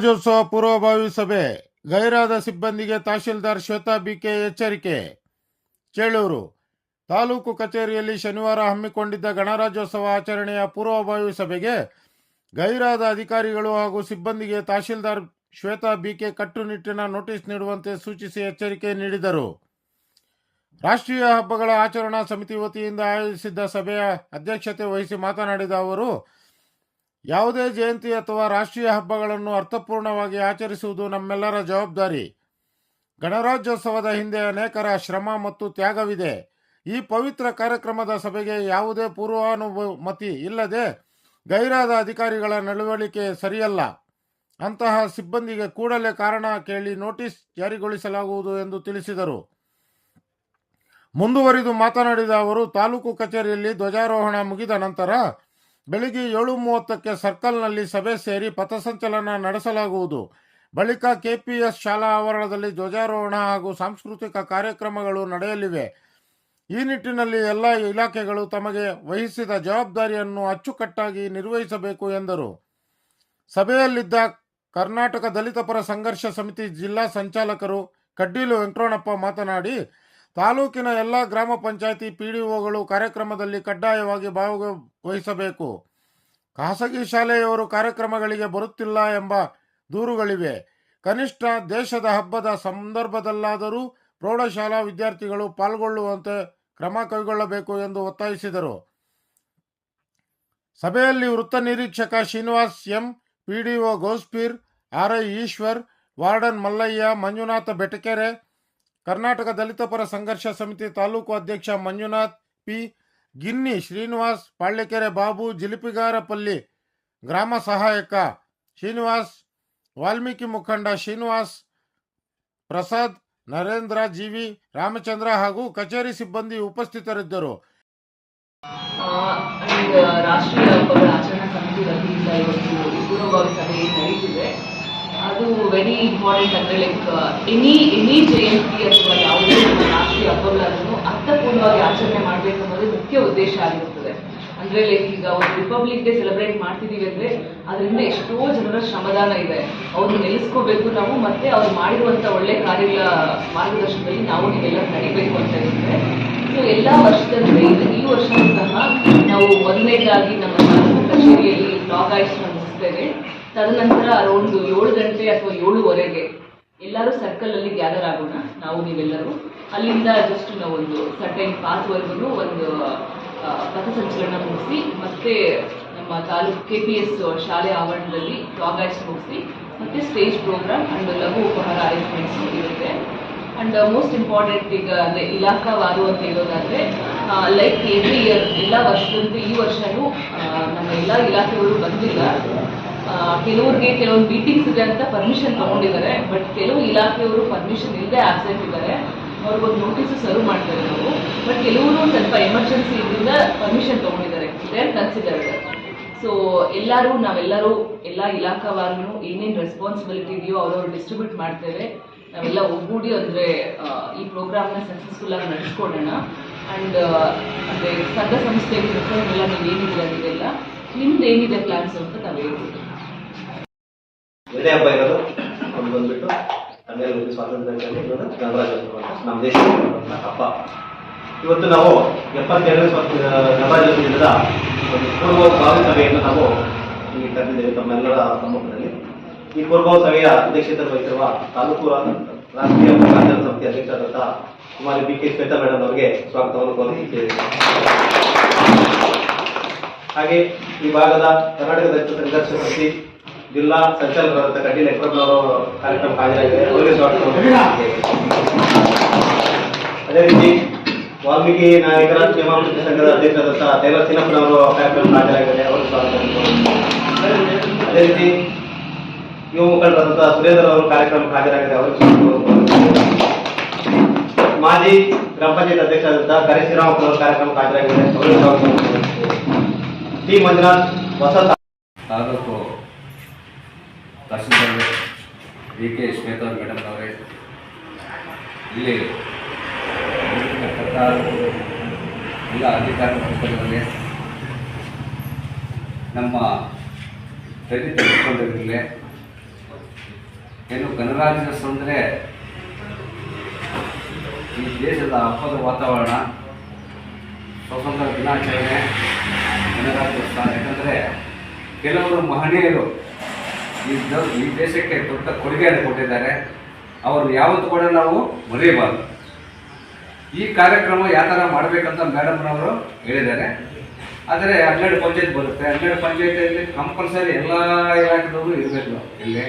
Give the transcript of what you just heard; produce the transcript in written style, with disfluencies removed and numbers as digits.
ಗಣರಾಜ್ಯೋತ್ಸವ ಪೂರ್ವಭಾವಿ ಸಭೆ. ಗೈರಾದ ಸಿಬ್ಬಂದಿಗೆ ತಹಶೀಲ್ದಾರ್ ಶ್ವೇತಾ ಬಿಕೆ ಎಚ್ಚರಿಕೆ. ಚೇಳೂರು ತಾಲೂಕು ಕಚೇರಿಯಲ್ಲಿ ಶನಿವಾರ ಹಮ್ಮಿಕೊಂಡಿದ್ದ ಗಣರಾಜ್ಯೋತ್ಸವ ಆಚರಣೆಯ ಪೂರ್ವಭಾವಿ ಸಭೆಗೆ ಗೈರಾದ ಅಧಿಕಾರಿಗಳು ಹಾಗೂ ಸಿಬ್ಬಂದಿಗೆ ತಹಶೀಲ್ದಾರ್ ಶ್ವೇತಾ ಬಿಕೆ ಕಟ್ಟುನಿಟ್ಟಿನ ನೋಟಿಸ್ ನೀಡುವಂತೆ ಸೂಚಿಸಿ ಎಚ್ಚರಿಕೆ ನೀಡಿದರು. ರಾಷ್ಟ್ರೀಯ ಹಬ್ಬಗಳ ಆಚರಣಾ ಸಮಿತಿ ವತಿಯಿಂದ ಆಯೋಜಿಸಿದ್ದ ಸಭೆಯ ಅಧ್ಯಕ್ಷತೆ ವಹಿಸಿ ಮಾತನಾಡಿದ ಅವರು, ಯಾವುದೇ ಜಯಂತಿ ಅಥವಾ ರಾಷ್ಟ್ರೀಯ ಹಬ್ಬಗಳನ್ನು ಅರ್ಥಪೂರ್ಣವಾಗಿ ಆಚರಿಸುವುದು ನಮ್ಮೆಲ್ಲರ ಜವಾಬ್ದಾರಿ. ಗಣರಾಜ್ಯೋತ್ಸವದ ಹಿಂದೆ ಅನೇಕರ ಶ್ರಮ ಮತ್ತು ತ್ಯಾಗವಿದೆ. ಈ ಪವಿತ್ರ ಕಾರ್ಯಕ್ರಮದ ಸಭೆಗೆ ಯಾವುದೇ ಪೂರ್ವಾನುಮತಿ ಇಲ್ಲದೆ ಗೈರಾದ ಅಧಿಕಾರಿಗಳ ನಡವಳಿಕೆ ಸರಿಯಲ್ಲ. ಅಂತಹ ಸಿಬ್ಬಂದಿಗೆ ಕೂಡಲೇ ಕಾರಣ ಕೇಳಿ ನೋಟಿಸ್ ಜಾರಿಗೊಳಿಸಲಾಗುವುದು ಎಂದು ತಿಳಿಸಿದರು. ಮುಂದುವರಿದು ಮಾತನಾಡಿದ ಅವರು, ತಾಲೂಕು ಕಚೇರಿಯಲ್ಲಿ ಧ್ವಜಾರೋಹಣ ಮುಗಿದ ನಂತರ ಬೆಳಿಗ್ಗೆ 7:30ಕ್ಕೆ ಸರ್ಕಲ್ನಲ್ಲಿ ಸಭೆ ಸೇರಿ ಪಥಸಂಚಲನ ನಡೆಸಲಾಗುವುದು. ಬಳಿಕ ಕೆಪಿಎಸ್ ಶಾಲಾ ಆವರಣದಲ್ಲಿ ಧ್ವಜಾರೋಹಣ ಹಾಗೂ ಸಾಂಸ್ಕೃತಿಕ ಕಾರ್ಯಕ್ರಮಗಳು ನಡೆಯಲಿವೆ. ಈ ನಿಟ್ಟಿನಲ್ಲಿ ಎಲ್ಲ ಇಲಾಖೆಗಳು ತಮಗೆ ವಹಿಸಿದ ಜವಾಬ್ದಾರಿಯನ್ನು ಅಚ್ಚುಕಟ್ಟಾಗಿ ನಿರ್ವಹಿಸಬೇಕು ಎಂದರು. ಸಭೆಯಲ್ಲಿದ್ದ ಕರ್ನಾಟಕ ದಲಿತ ಪರ ಸಂಘರ್ಷ ಸಮಿತಿ ಜಿಲ್ಲಾ ಸಂಚಾಲಕರು ಕಡ್ಡೀಲು ವೆಂಕಟರಮಣಪ್ಪ ಮಾತನಾಡಿ, ತಾಲೂಕಿನ ಎಲ್ಲ ಗ್ರಾಮ ಪಂಚಾಯಿತಿ ಪಿಡಿಒಗಳು ಕಾರ್ಯಕ್ರಮದಲ್ಲಿ ಕಡ್ಡಾಯವಾಗಿ ಭಾಗವಹಿಸಬೇಕು. ಖಾಸಗಿ ಶಾಲೆಯವರು ಕಾರ್ಯಕ್ರಮಗಳಿಗೆ ಬರುತ್ತಿಲ್ಲ ಎಂಬ ದೂರುಗಳಿವೆ. ಕನಿಷ್ಠ ದೇಶದ ಹಬ್ಬದ ಸಂದರ್ಭದಲ್ಲಾದರೂ ಪ್ರೌಢಶಾಲಾ ವಿದ್ಯಾರ್ಥಿಗಳು ಪಾಲ್ಗೊಳ್ಳುವಂತೆ ಕ್ರಮ ಕೈಗೊಳ್ಳಬೇಕು ಎಂದು ಒತ್ತಾಯಿಸಿದರು. ಸಭೆಯಲ್ಲಿ ವೃತ್ತ ನಿರೀಕ್ಷಕ Srinivas M, PDO Gouspeer, RI Eshwar, warden Mallaiah, Manjunatha Betakere, Karnataka Dalit ಪರ ಸಂಘರ್ಷ ಸಮಿತಿ ತಾಲೂಕು ಅಧ್ಯಕ್ಷ ಮಂಜುನಾಥ್ ಪಿ, ಗಿನ್ನಿ ಶ್ರೀನಿವಾಸ್, ಪಾಳ್ಯಕೆರೆ ಬಾಬು, ಜಿಲಿಪಿಗಾರಪಲ್ಲಿ ಗ್ರಾಮ ಸಹಾಯಕ ಶ್ರೀನಿವಾಸ್, ವಾಲ್ಮೀಕಿ ಮುಖಂಡ ಶ್ರೀನಿವಾಸ್, ಪ್ರಸಾದ್, ನರೇಂದ್ರ, ಜಿವಿ, ರಾಮಚಂದ್ರ ಹಾಗೂ ಕಚೇರಿ ಸಿಬ್ಬಂದಿ ಉಪಸ್ಥಿತರಿದ್ದರು. ರಾಷ್ಟ್ರೀಯ ಹಬ್ಬಗಳ ಆಚರಣಾ ಸಮಿತಿ ವತಿಯಿಂದ ಇವತ್ತು ಪೂರ್ವಭಾವಿ ಸಭೆ ನಡೀತಿದೆ. ಅದು ವೆರಿ ಇಂಪಾರ್ಟೆಂಟ್. ಅಂದರೆ ಲೈಕ್ ಎನಿ ಜಯಂತಿ ಅಥವಾ ಯಾವುದೇ ನಮ್ಮ ರಾಷ್ಟ್ರೀಯ ಹಬ್ಬಗಳನ್ನು ಅರ್ಥಪೂರ್ಣವಾಗಿ ಆಚರಣೆ ಮಾಡಬೇಕು ಅನ್ನೋದು ಮುಖ್ಯ ಉದ್ದೇಶ ಆಗಿರುತ್ತದೆ. ಅಂದರೆ ಲೈಕ್ ಈಗ ಒಂದು ರಿಪಬ್ಲಿಕ್ ಡೇ ಸೆಲೆಬ್ರೇಟ್ ಮಾಡ್ತಿದ್ದೀವಿ ಅಂದರೆ ಅದರಿಂದ ಎಷ್ಟೋ ಜನರ ಶ್ರಮದಾನ ಇದೆ. ಅವ್ರನ್ನ ನೆಲೆಸ್ಕೋಬೇಕು ನಾವು, ಮತ್ತೆ ಅವ್ರು ಮಾಡಿರುವಂಥ ಒಳ್ಳೆ ಕಾರ್ಯಗಳ ಮಾರ್ಗದರ್ಶನದಲ್ಲಿ ನೀವೆಲ್ಲ ನಡಿಬೇಕು ಅಂತ ಇರುತ್ತೆ. ಸೊ ಎಲ್ಲ ವರ್ಷದಂತೆ ಈ ವರ್ಷವೂ ಸಹ ನಾವು ಮೊದಲನೇದಾಗಿ ನಮ್ಮ ತಾಲೂಕು ಕಚೇರಿಯಲ್ಲಿ ಬ್ಲಾಗ್ ಆಯಿಸ್ನ ಮುಗಿಸ್ತೇವೆ. ತದನಂತರ ಅರೌಂಡ್ 7 ಗಂಟೆ ಅಥವಾ 7:15 ಎಲ್ಲರೂ ಸರ್ಕಲಲ್ಲಿ ಗ್ಯಾದರ್ ಆಗೋಣ. ನೀವೆಲ್ಲರೂ ಅಲ್ಲಿಂದ ಜಸ್ಟ್ ನಾವು ಒಂದು ಸರ್ಟೈನ್ ಪಾತ್ವರೆಗೂ ಒಂದು ಪಥಸಂಚಲನ ಮುಗಿಸಿ ಮತ್ತೆ ನಮ್ಮ ತಾಲೂಕು KPS ಶಾಲೆ ಆವರಣದಲ್ಲಿ ಬ್ಲಾಗ್ ಆಯಿಸ್ ಮುಗಿಸಿ ಮತ್ತೆ ಸ್ಟೇಜ್ ಪ್ರೋಗ್ರಾಮ್ ಅಂಡ್ ಲಘು ಉಪಹಾರ ಅರೇಂಜ್ಮೆಂಟ್ಸ್ ಇರುತ್ತೆ. ಅಂಡ್ ಮೋಸ್ಟ್ ಇಂಪಾರ್ಟೆಂಟ್ ಈಗ ಅಂದರೆ ಇಲಾಖಾವಾರು ಅಂತ ಹೇಳೋದಾದರೆ ಲೈಕ್ ಎವ್ರಿ ಇಯರ್ ಎಲ್ಲ ವರ್ಷದಂತೆ ಈ ವರ್ಷವೂ ನಮ್ಮ ಎಲ್ಲ ಇಲಾಖೆಯವರು ಬಂದಿಲ್ಲ. ಕೆಲವ್ರಿಗೆ ಕೆಲವೊಂದು ಮೀಟಿಂಗ್ಸ್ ಇದೆ ಅಂತ ಪರ್ಮಿಷನ್ ತೊಗೊಂಡಿದ್ದಾರೆ. ಬಟ್ ಕೆಲವು ಇಲಾಖೆಯವರು ಪರ್ಮಿಷನ್ ಇಲ್ಲದೆ ಆಬ್ಸೆಂಟ್ ಇದ್ದಾರೆ. ಅವ್ರಿಗೊಂದು ನೋಟಿಸು ಸರ್ವ್ ಮಾಡ್ತಾರೆ ನಾವು. ಬಟ್ ಕೆಲವರು ಸ್ವಲ್ಪ ಎಮರ್ಜೆನ್ಸಿ ಇದರಿಂದ ಪರ್ಮಿಷನ್ ತೊಗೊಂಡಿದ್ದಾರೆ. They are considered. ಸೊ ನಾವೆಲ್ಲರೂ ಎಲ್ಲ ಇಲಾಖಾವಾರು ಏನೇನು ರೆಸ್ಪಾನ್ಸಿಬಿಲಿಟಿ ಇದೆಯೋ ಅವ್ರವ್ರು ಡಿಸ್ಟ್ರಿಬ್ಯೂಟ್ ಮಾಡ್ತೇವೆ. ನಾವೆಲ್ಲ ಒಗ್ಗೂಡಿ ಅಂದರೆ ಈ ಪ್ರೋಗ್ರಾಮ್ನ ಸಕ್ಸಸ್ಫುಲ್ ಆಗಿ ನಡೆಸ್ಕೊಡೋಣ. ಆ್ಯಂಡ್ ಅಂದರೆ ಸಂಘ ಸಂಸ್ಥೆಗೆ ಎಲ್ಲ ನೀವೇನಿದೆ ಅದೆಲ್ಲ ನಿಮ್ದು ಏನಿದೆ ಪ್ಲಾನ್ಸ್ ಅಂತ ನಾವು ಹೇಳ್ತೀವಿ. ಎರಡೇ ಹಬ್ಬ ಇರೋದು ಒಂದು ಬಂದ್ಬಿಟ್ಟು ಹನ್ನೆರಡು ಸ್ವಾತಂತ್ರ್ಯ ಗಣರಾಜ್ಯೋತ್ಸವ ಅಂತ ನಮ್ಮ ದೇಶದ ಹಬ್ಬ. ಇವತ್ತು ನಾವು 72ನೇ ಗಣರಾಜ್ಯೋತ್ಸವದ ಒಂದು ಪೂರ್ವಭಾವಿ ಸಭೆಯನ್ನು ನಾವು ಇಲ್ಲಿ ಕರೆದಿದ್ದೇವೆ ತಮ್ಮೆಲ್ಲರ ಸಮ್ಮುಖದಲ್ಲಿ. ಈ ಪೂರ್ವಭಾವಿ ಸಭೆಯ ಅಧ್ಯಕ್ಷತೆ ವಹಿಸಿರುವ ತಾಲೂಕು ರಾಷ್ಟ್ರೀಯ ಆಚರಣಾ ಸಮಿತಿ ಅಧ್ಯಕ್ಷರಾದಂತಹ ಕುಮಾರಿ BK ಶ್ವೇತಾ ಮೇಡಮ್ ಅವರಿಗೆ ಸ್ವಾಗತವನ್ನು ಕೋರುತ್ತೇವೆ. ಹಾಗೆ ಈ ಭಾಗದ ಕರ್ನಾಟಕ ದಲಿತ ಸಂಘರ್ಷ ಸಮಿತಿ ಜಿಲ್ಲಾ ಸಂಚಾಲಕರಾದ ಕಡ್ಡೀಲು ವೆಂಕಟರಮಣವರು ಕಾರ್ಯಕ್ರಮ ಹಾಜರಾಗಿದ್ದಾರೆ. ಅವರಿಗೆ ಸ್ವಾಗತ. ಅದೇ ರೀತಿ ವಾಲ್ಮೀಕಿ ನಾಯಕರ ಕ್ಷೇಮಾಭಿವೃದ್ಧಿ ಸಂಘದ ಅಧ್ಯಕ್ಷರಾದಂತಹ ಟೈಲರ್ ಚಿನ್ನಪ್ಪನವರು ಕಾರ್ಯಕ್ರಮ ಹಾಜರಾಗಿದ್ದಾರೆ. ಅವರಿಗೆ ಸ್ವಾಗತ. ಅದೇ ರೀತಿ ಯುವ ಮುಖಂಡರಾದಂತಹ ಸುರೇಂದ್ರ ಅವರು ಕಾರ್ಯಕ್ರಮಕ್ಕೆ ಹಾಜರಾಗಿದ್ದಾರೆ. ಅವರಿಗೆ ಸ್ವಾಗತ. ಮಾಜಿ ಗ್ರಾಮ ಪಂಚಾಯತ್ ಅಧ್ಯಕ್ಷರಾದಂತಹ ಕರೆ ಶ್ರೀರಾಮಪ್ಪನವರು ಕಾರ್ಯಕ್ರಮಕ್ಕೆ ಹಾಜರಾಗಿದ್ದಾರೆ. ಅವರಿಗೆ ಸ್ವಾಗತ. ಟಿ ಮಂಜುನಾಥ್ ಹೊಸ ತಾಲೂಕು ತಹಶೀಲ್ದಾರ್ BK ಶ್ವೇತಾ ಮೇಡಮ್ ಅವರೇ, ಇಲ್ಲಿ ಎಲ್ಲ ಅಧಿಕಾರಿ ವರ್ಗದವರೇ, ನಮ್ಮ ದಲಿತ ಮುಖಂಡರಿರಲಿ, ಏನು ಗಣರಾಜ್ಯೋತ್ಸವ ಅಂದರೆ ಈ ದೇಶದ ಹಬ್ಬದ ವಾತಾವರಣ, ಸ್ವಾತಂತ್ರ್ಯ ದಿನಾಚರಣೆ, ಗಣರಾಜ್ಯೋತ್ಸವ. ಯಾಕಂದರೆ ಕೆಲವರು ಮಹನೀಯರು ಈ ದೇಶಕ್ಕೆ ದೊಡ್ಡ ಕೊಡುಗೆಯನ್ನು ಕೊಟ್ಟಿದ್ದಾರೆ. ಅವರು ಯಾವತ್ತೂ ಕೂಡ ನಾವು ಮರೆಯಬಾರ್ದು. ಈ ಕಾರ್ಯಕ್ರಮ ಯಾವ ಥರ ಮಾಡಬೇಕಂತ ಮೇಡಮ್ನವರು ಹೇಳಿದ್ದಾರೆ. ಆದರೆ 12 ಪಂಚಾಯತ್ ಬರುತ್ತೆ. 12 ಪಂಚಾಯತಿಯಲ್ಲಿ ಕಂಪಲ್ಸರಿ ಎಲ್ಲ ಇಲಾಖೆದವರು ಇರಬೇಕು ಇಲ್ಲಿ.